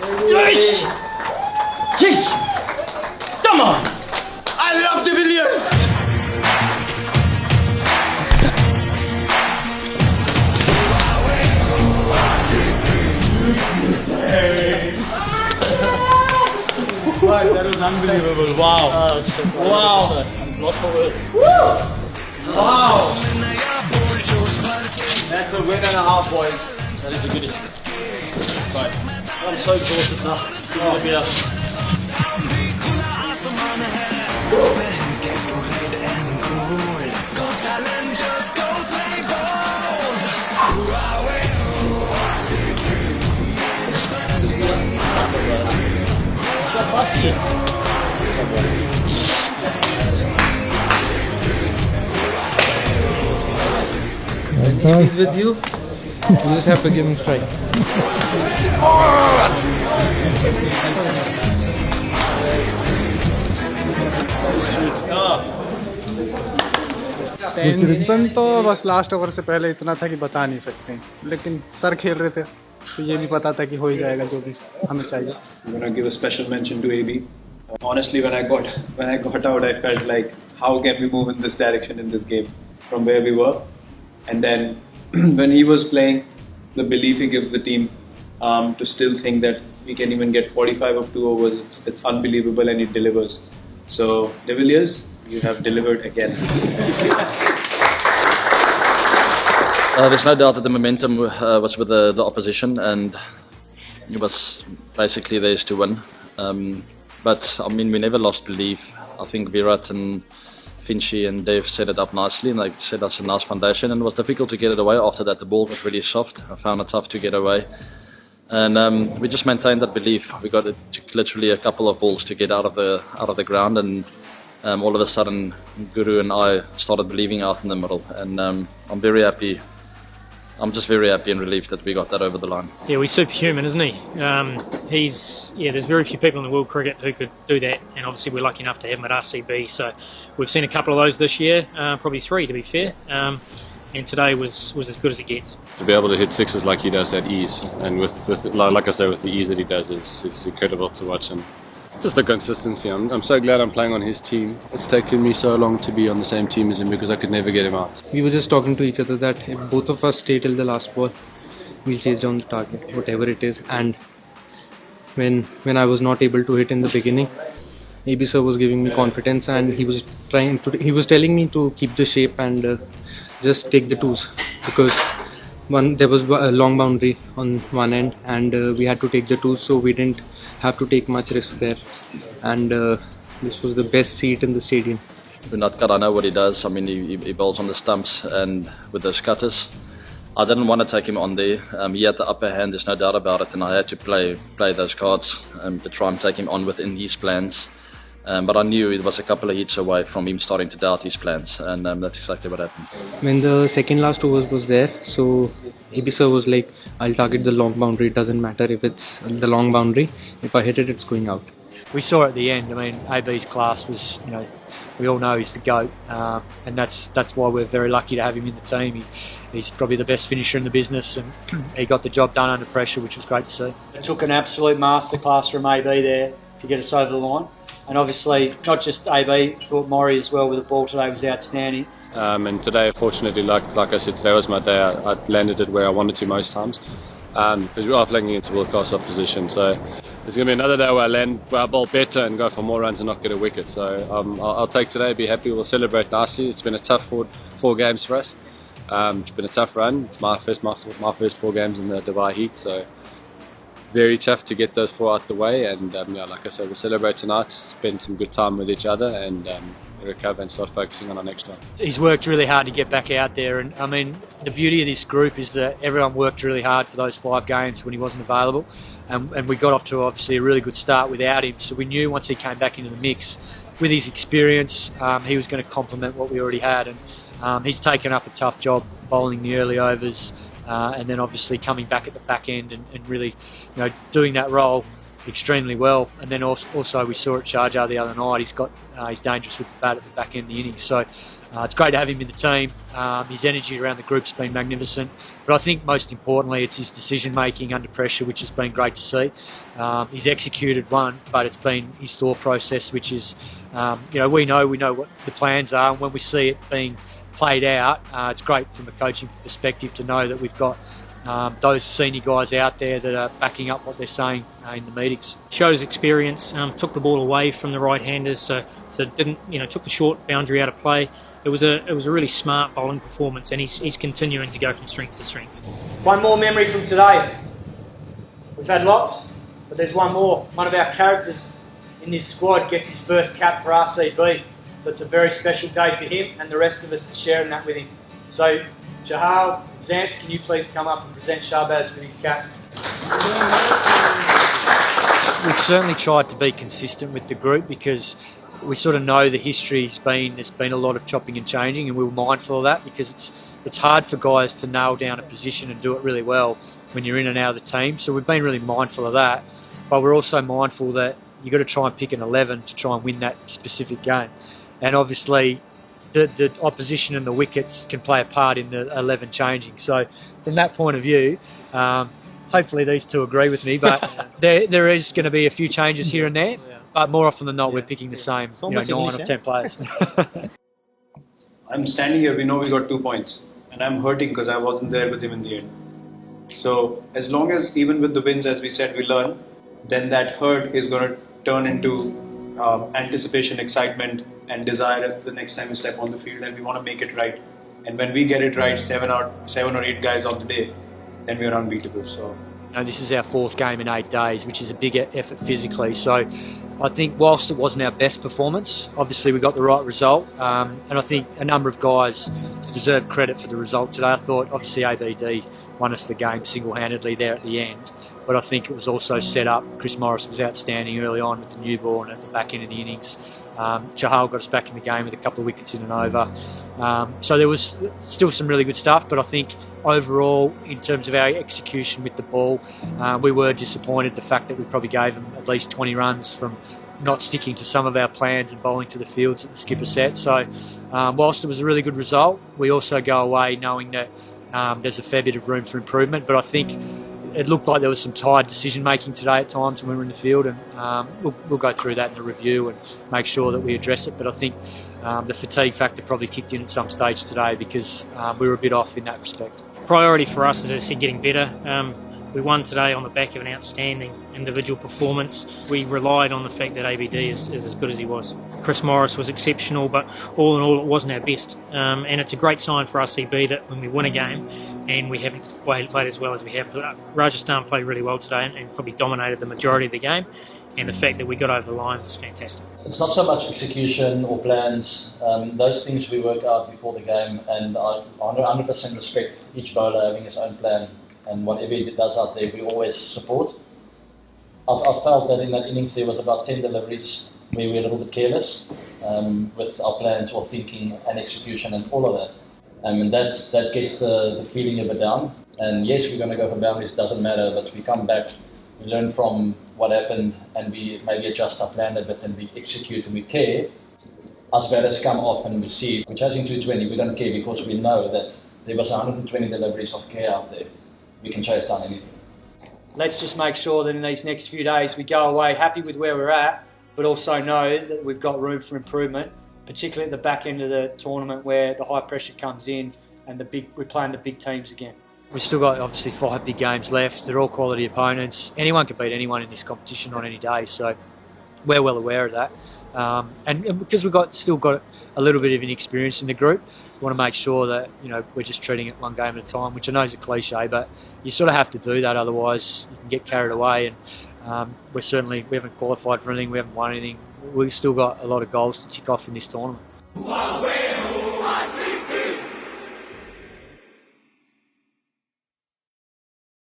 Yes! Yes! Come on! I love the Villiers! That was unbelievable. Wow. Wow. I'm lost for words. Wow. That's a win and a half, boys. That is a good issue. Right. I'm so exhausted now. Oh, yeah. When he's with you, you just have to give him strike. Tension तो बस last over से पहले इतना था कि बता नहीं सकते, लेकिन सर खेल रहे थे तो ये भी पता था कि हो ही जाएगा जो भी हमें चाहिए. I'm gonna give a special mention to AB. Honestly, when I got out, I felt like, how can we move in this direction in this game from where we were? And then when he was playing, the belief he gives the team to still think that we can even get 45 of 2 overs, it's unbelievable, and he delivers. So, De Villiers, you have delivered again. There's no doubt that the momentum was with the opposition, and it was basically theirs to win. But I mean, we never lost belief. I think Virat and Finchy and Dave set it up nicely, and they set us a nice foundation. And it was difficult to get it away after that. The ball was really soft. I found it tough to get away, and we just maintained that belief. We got it took literally a couple of balls to get out of the ground, and all of a sudden, Guru and I started believing out in the middle. And I'm very happy. I'm just very happy and relieved that we got that over the line. Yeah, he's superhuman, isn't he? There's very few people in the world cricket who could do that, and obviously we're lucky enough to have him at RCB. So we've seen a couple of those this year, probably 3 to be fair. And today was as good as it gets. To be able to hit sixes like he does at ease, and with like I say, with the ease that he does, is incredible to watch. And just the consistency. I'm so glad I'm playing on his team. It's taken me so long to be on the same team as him because I could never get him out. We were just talking to each other that if both of us stay till the last ball, we'll chase down the target, whatever it is. And when I was not able to hit in the beginning, AB sir was giving me confidence, and he was telling me to keep the shape and just take the twos, because there was a long boundary on one end, and we had to take the twos, so we didn't have to take much risk there. And this was the best seat in the stadium. Unatkar, I know what he does. I mean, he bowls on the stumps and with those cutters. I didn't want to take him on there. He had the upper hand, there's no doubt about it, and I had to play those cards to try and take him on within his plans. But I knew it was a couple of hits away from him starting to doubt his plans, and that's exactly what happened. When the second last overs was there, so AB sir was like, I'll target the long boundary, it doesn't matter if it's the long boundary, if I hit it, it's going out. We saw at the end, I mean, AB's class was, we all know he's the GOAT, and that's why we're very lucky to have him in the team. He's probably the best finisher in the business, and he got the job done under pressure, which was great to see. It took an absolute masterclass from AB there to get us over the line. And obviously, not just AB, thought Maury as well with the ball today was outstanding. And today, fortunately, like I said, today was my day. I landed it where I wanted to most times, because we are playing against world-class opposition. So there's going to be another day where I bowl better and go for more runs and not get a wicket. So I'll take today, be happy. We'll celebrate nicely. It's been a tough four games for us. It's been a tough run. It's my first 4 games in the Dubai heat. So very tough to get those 4 out the way, and like I said, we'll celebrate tonight, spend some good time with each other, and recover and start focusing on our next one. He's worked really hard to get back out there, and I mean, the beauty of this group is that everyone worked really hard for those 5 games when he wasn't available, and we got off to obviously a really good start without him, so we knew once he came back into the mix, with his experience, he was going to complement what we already had, and he's taken up a tough job bowling the early overs, and then obviously coming back at the back end and really, doing that role extremely well. And then also we saw at Sharjah the other night, he's dangerous with the bat at the back end of the innings. So It's great to have him in the team. His energy around the group's been magnificent, but I think most importantly it's his decision making under pressure, which has been great to see. He's executed one, but it's been his thought process, which is, we know what the plans are, and when we see it being played out, it's great from a coaching perspective to know that we've got those senior guys out there that are backing up what they're saying in the meetings. Showed his experience, took the ball away from the right-handers, so didn't took the short boundary out of play. It was a really smart bowling performance, and he's continuing to go from strength to strength. One more memory from today. We've had lots, but there's one more. One of our characters in this squad gets his first cap for RCB, so it's a very special day for him and the rest of us to share in that with him. So Jahal, Zant, can you please come up and present Shahbaz with his cap? We've certainly tried to be consistent with the group because we sort of know the history's been, there's been a lot of chopping and changing, and we were mindful of that because it's hard for guys to nail down a position and do it really well when you're in and out of the team. So we've been really mindful of that, but we're also mindful that you've got to try and pick an 11 to try and win that specific game. And obviously the opposition and the wickets can play a part in the 11 changing. So from that point of view, hopefully these two agree with me, but there is going to be a few changes here and there, but more often than not we're picking the same 9 or 10 players. I'm standing here, we know we got 2 points, and I'm hurting because I wasn't there with him in the end. So as long as, even with the wins, as we said, we learn, then that hurt is going to turn into anticipation, excitement, and desire the next time we step on the field, and we want to make it right. And when we get it right, 7 or 8 guys on the day, then we are unbeatable. So this is our 4th game in 8 days, which is a big effort physically. So I think whilst it wasn't our best performance, obviously we got the right result, and I think a number of guys deserve credit for the result today. I thought obviously ABD won us the game single-handedly there at the end, but I think it was also set up. Chris Morris was outstanding early on with the newborn at the back end of the innings. Jahal got us back in the game with a couple of wickets in and over. So there was still some really good stuff, but I think overall, in terms of our execution with the ball, we were disappointed the fact that we probably gave them at least 20 runs from not sticking to some of our plans and bowling to the fields that the skipper set. So whilst it was a really good result, we also go away knowing that there's a fair bit of room for improvement, but I think it looked like there was some tired decision making today at times when we were in the field, and we'll go through that in the review and make sure that we address it. But I think the fatigue factor probably kicked in at some stage today because we were a bit off in that respect. Priority for us is, as I said, getting better. We won today on the back of an outstanding individual performance. We relied on the fact that ABD is as good as he was. Chris Morris was exceptional, but all in all it wasn't our best. And it's a great sign for RCB that when we win a game and we haven't played as well as we have. Rajasthan played really well today and probably dominated the majority of the game, and the fact that we got over the line was fantastic. It's not so much execution or plans, those things we work out before the game, and I 100% respect each bowler having his own plan, and whatever he does out there we always support. I felt that in that innings there was about 10 deliveries where we were a little bit careless with our plans or thinking and execution and all of that. And that gets the feeling a bit down. And yes, we're going to go for boundaries, doesn't matter, but we come back, we learn from what happened, and we maybe adjust our plan a bit and we execute and we care. Us batters come off and we see we're chasing 220, we don't care because we know that there was 120 deliveries of care out there. We can chase down anything. Let's just make sure that in these next few days we go away happy with where we're at, but also know that we've got room for improvement, particularly at the back end of the tournament where the high pressure comes in and we're playing the big teams again. We've still got obviously 5 big games left. They're all quality opponents. Anyone can beat anyone in this competition on any day, so we're well aware of that. And because we've still got a little bit of inexperience in the group, we want to make sure that we're just treating it one game at a time, which I know is a cliche, but you sort of have to do that, otherwise you can get carried away. And we haven't qualified for anything, we haven't won anything. We've still got a lot of goals to tick off in this tournament.